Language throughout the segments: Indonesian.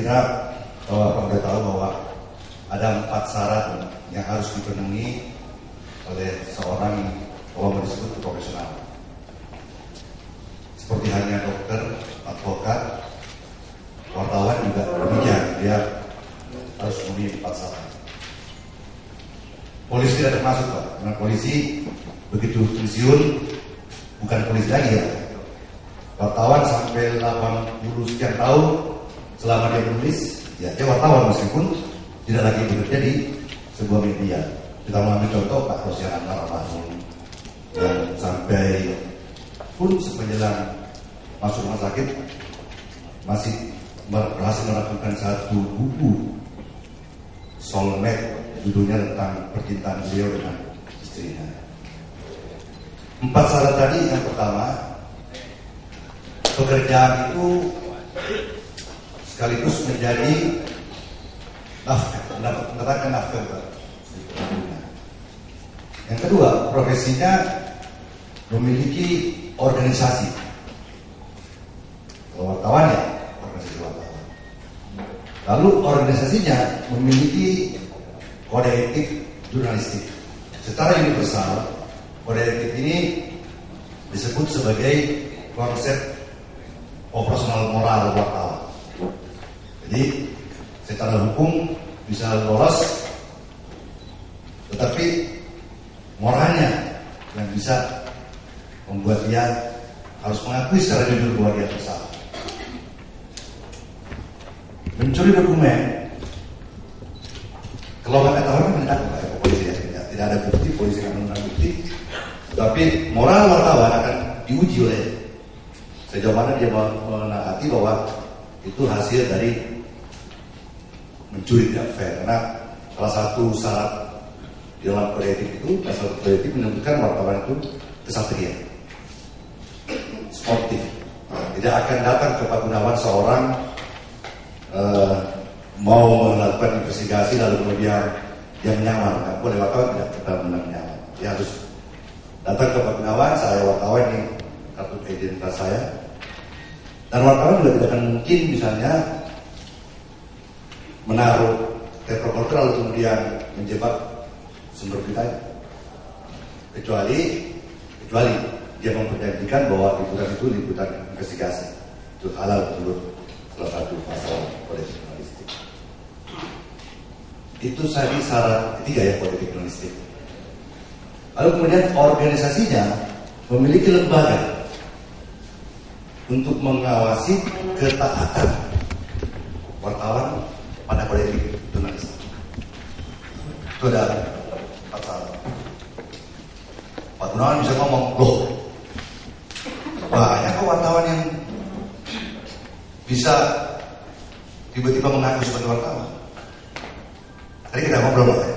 kira Bapak sudah tahu bahwa ada 4 syarat yang harus dipenuhi oleh seorang kalau disebut profesional. Seperti halnya dokter, advokat, wartawan juga demikian, dia harus memenuhi 4 syarat. Polisi tidak termasuk, Pak, karena polisi begitu pensiun bukan polisi lagi ya. Wartawan sampai 80 sekian tahun selama dia menulis, ya dia wartawan meskipun tidak lagi bekerja di sebuah media. Kita mengambil contoh Pak Rosian Anwar almarhum yang sampai pun semenjelang masuk rumah sakit masih berhasil melakukan satu buku soulmate, judulnya tentang percintaan beliau dengan istrinya. 4 syarat tadi, yang pertama, pekerjaan itu sekaligus menjadi mendapatkan nafkah. Yang kedua, profesinya memiliki organisasi. Wartawan ya, organisasi wartawan. Lalu organisasinya memiliki kode etik jurnalistik. Secara universal, kode etik ini disebut sebagai konsep operasional moral wartawan. Jadi secara hukum bisa lolos, tetapi moralnya yang bisa membuat dia harus mengakui secara jujur bahwa dia bersalah. Mencuri dokumen, kalau nggak ketahuan kan tidak polisi ya, tidak ada bukti, polisi akan menemukan bukti, tapi moral wartawan akan diuji oleh sejauh mana dia menanggapi bahwa itu hasil dari mencuri tidak fair. Karena salah satu syarat di dalam kode etik itu, pasal kode etik menyebutkan wartawan itu kesatria, sportif. Tidak akan datang ke Pak Gunawan seorang mau melakukan investigasi lalu kemudian dia menyamar. Nggak boleh, wartawan tidak kita menyamar. Dia harus datang ke Pak Gunawan, saya wartawan ini kartu identitas saya. Dan wartawan juga tidak akan mungkin misalnya menaruh tape recorder lalu kemudian menjebak sumber berita, kecuali dia memperjanjikan bahwa liputan itu liputan investigasi. Itu halal menurut salah satu pasal kode jurnalistik. Itu tadi syarat ketiga ya, kode jurnalistik. Lalu kemudian organisasinya memiliki lembaga untuk mengawasi ketaatan wartawan pada kode etik jurnalistik. Itu ada 4 syarat. Pak Gunawan bisa ngomong, loh, banyak wartawan yang bisa tiba-tiba mengaku sebagai wartawan. Tadi kita ngobrol Pak ya.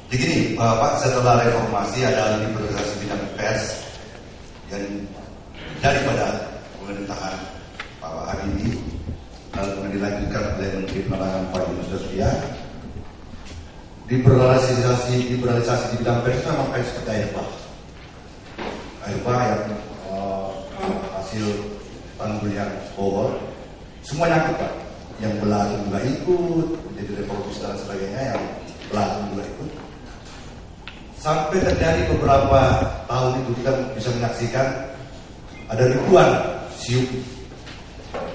Jadi gini, Pak, setelah reformasi ada liberalisasi bidang pers yang daripada pemerintahan Pak Habibie, lalu kemudian dilanjutkan oleh Menteri Penerangan Pak Yunus Nusia. Liberalisasi di bidang pers itu memang kayak seperti air bah yang hasil tanggul yang bobol, semua nyangkut Pak. Yang belatung juga ikut, jadi reformis dan sebagainya, yang belatung juga ikut. Sampai terjadi beberapa tahun itu kita bisa menyaksikan ada ribuan siup,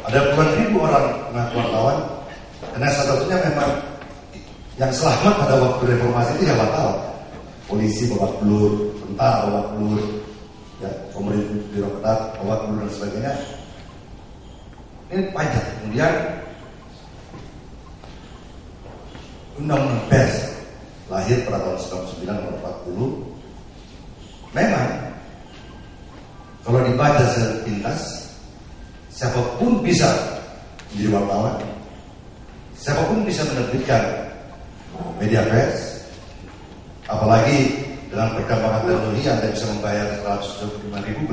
ada puluhan ribu orang mengaku wartawan, karena salah satunya memang yang selamat pada waktu reformasi itu ya wartawan, polisi bawa pelur, tentara bawa pelur, ya pemerintah birokrat bawa pelur dan sebagainya. Ini panjang. Kemudian Undang-Undang Pers lahir pada tahun 1999 nomor 40. Memang kalau dibaca sepintas, siapapun bisa menjadi wartawan, siapapun bisa menerbitkan media pers, apalagi dengan perkembangan teknologi Anda bisa membayar 125.000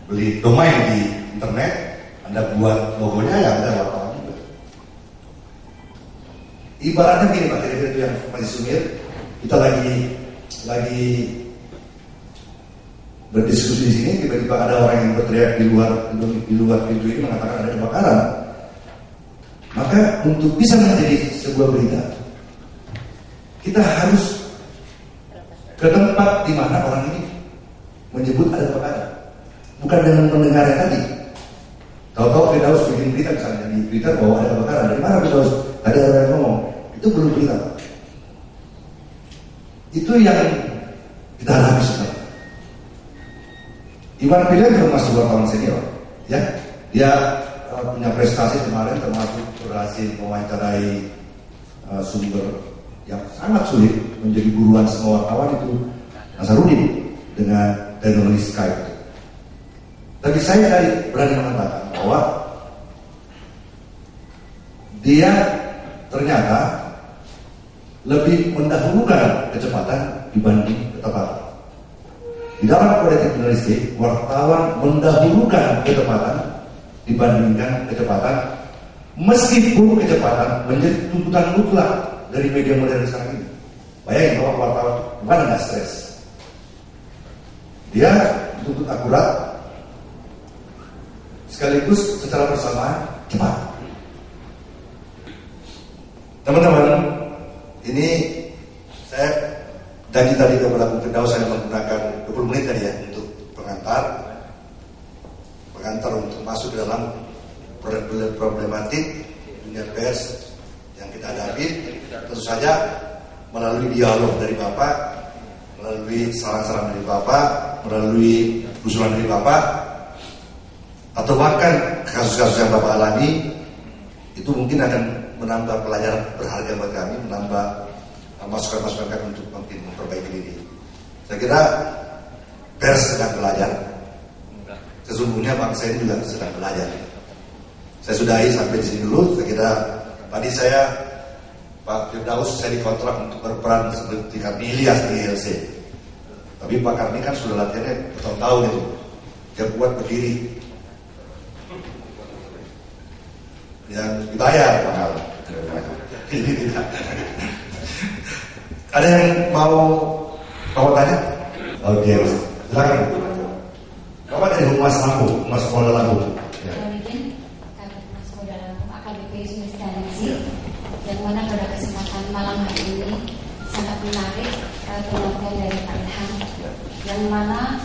beli domain di internet, Anda buat logonya ya Anda wartawan juga. Ibaratnya gini Pak, kira-kira itu yang masih sumir, kita lagi berdiskusi di sini, tiba-tiba ada orang yang berteriak di luar pintu ini mengatakan ada kebakaran. Maka untuk bisa menjadi sebuah berita, kita harus ke tempat di mana orang ini menyebut ada kebakaran, bukan dengan mendengarnya tadi. Tahu-tahu Firdaus bikin berita misalnya di Twitter bahwa ada kebakaran, dari mana Firdaus? Tadi ada yang ngomong, itu belum berita. Itu yang kita alami sekarang. Iwan Pilihan termasuk wartawan senior, ya. Dia punya prestasi kemarin termasuk berhasil mewawancarai sumber yang sangat sulit menjadi buruan semua wartawan itu Nazarudin dengan teknologi Skype. Tapi saya tadi berani mengatakan bahwa dia ternyata lebih mendahulukan kecepatan dibanding ketepatan. Di dalam politik jurnalistik, wartawan mendahulukan kecepatan dibandingkan kecepatan, meskipun kecepatan menjadi tuntutan mutlak dari media modern sekarang ini. Bayangin bahwa wartawan bukan nggak stres, dia tuntut akurat, sekaligus secara bersamaan cepat. Teman-teman, ini saya janji tadi kepada Bung Firdaus saya menggunakan 20 menit tadi ya untuk pengantar untuk masuk dalam problematik dunia pers yang kita hadapi. Tentu saja melalui dialog dari Bapak, melalui saran-saran dari Bapak, melalui usulan dari Bapak, atau bahkan kasus-kasus yang Bapak alami, itu mungkin akan menambah pelajaran berharga buat kami, menambah masukan-masukan kami untuk memperbaiki diri. Saya kira pers sedang belajar. Sesungguhnya bangsa ini juga sedang belajar. Saya sudahi sampai di sini dulu. Saya kira tadi Pak Firdaus saya dikontrak untuk berperan seperti Karni Ilyas di ILC. Tapi Pak Karni kan sudah latihannya bertahun-tahun itu. Dia buat berdiri. Yang dibayar mahal. Ini tidak. Ada yang mau tanya? Oke, silakan. Bapak dari Humas Lampung, Humas Polda Lampung. Ya. Humas Polda Lampung, AKBP Sulistianingsih, yang mana pada kesempatan malam hari ini sangat menarik penyampaian dari Pak Ilham, yang mana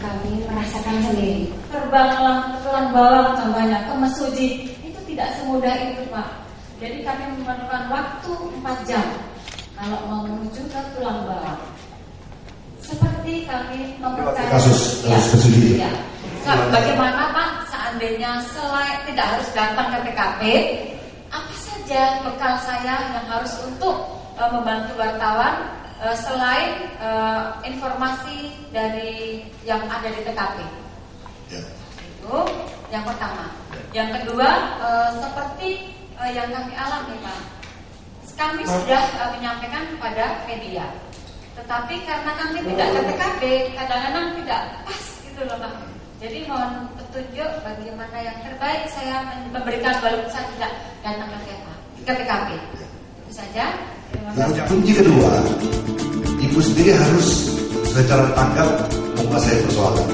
kami merasakan sendiri. Terbanglah ke tulang bawang contohnya ke Mesuji, itu tidak semudah itu Pak. Jadi kami memerlukan waktu 4 jam kalau mau menuju ke tulang bawang. Seperti kami mempercayai kasus Mesuji. Ya. Bagaimana Pak seandainya selain tidak harus datang ke TKP, apa saja bekal saya yang harus untuk membantu wartawan selain informasi dari yang ada di TKP? Ya. Itu yang pertama. Yang kedua, seperti yang kami alami Pak, kami sudah menyampaikan kepada media, tetapi karena kami tidak ke TKP, kadang-kadang tidak pas gitu loh Pak. Jadi mohon petunjuk bagaimana yang terbaik saya memberikan walaupun saya tidak datang ke TKP. Itu saja. Kunci kedua, Ibu sendiri harus secara tanggap menguasai persoalan.